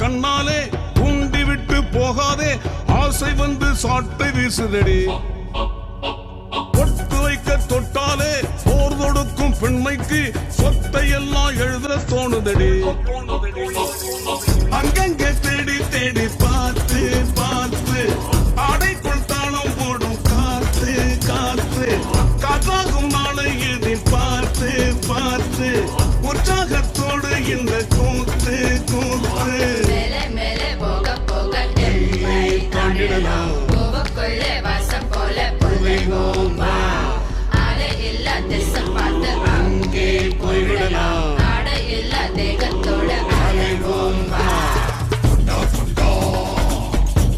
கண்ணாலே உண்டி விட்டு போகாதே, ஆசை வந்து சாட்டை வீசுதடி. பொட்டு வைக்க தொட்டாலே போர் தொடுக்கும் பெண்மைக்கு சொத்தை எல்லாம் எழுத தோணுதடி. அங்கங்கே தேடி தேடி பார்த்து பார்த்து ஆடைக்குள் தாளம் போடும் காத்து காத்து, காத்தாகும் நாளை எதிர் பார்த்து பார்த்து உற்சாகத்தோடு இந்த கூத்து கூத்து. பூவுக்குள்ளே வாசம் போல புதைவோம் வா, ஆடை இல்லா தேசம் பார்த்து அங்கே போய்விடலாம், ஆடை இல்லா தேகத்தோட அலைவோம் வா.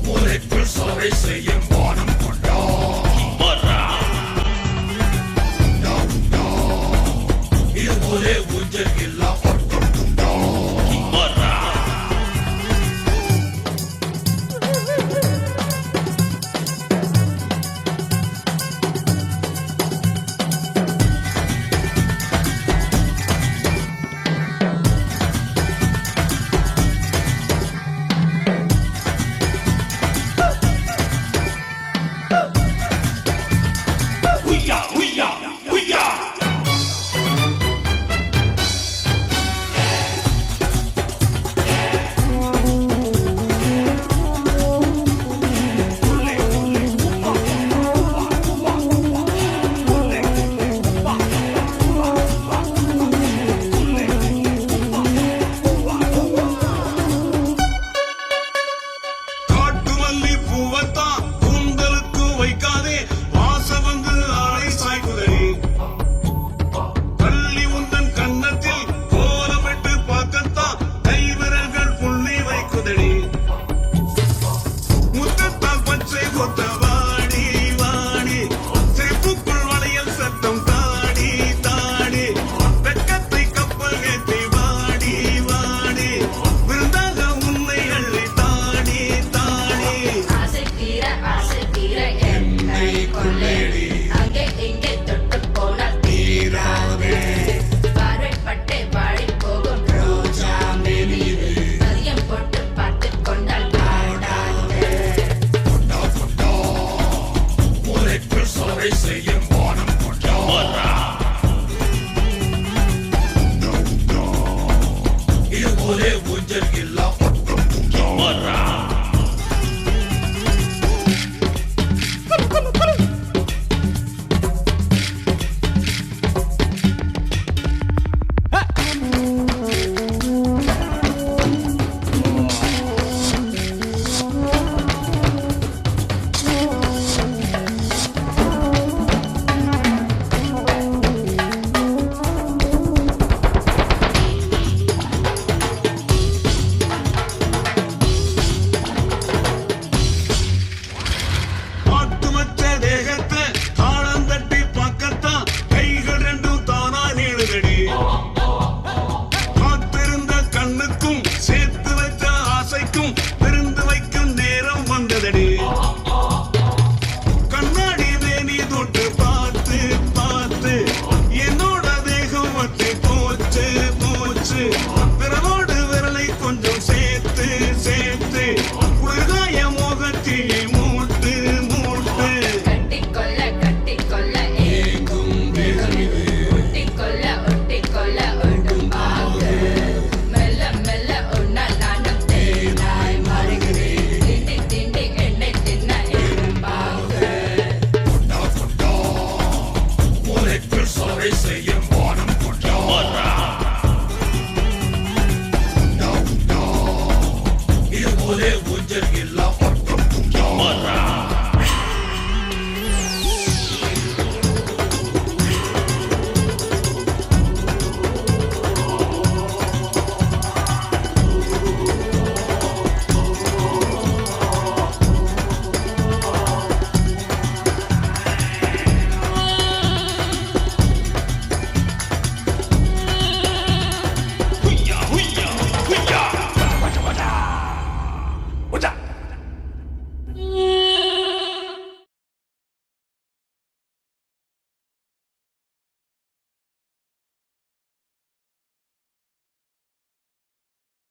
மூளைக்குள் சோலை செய்யும்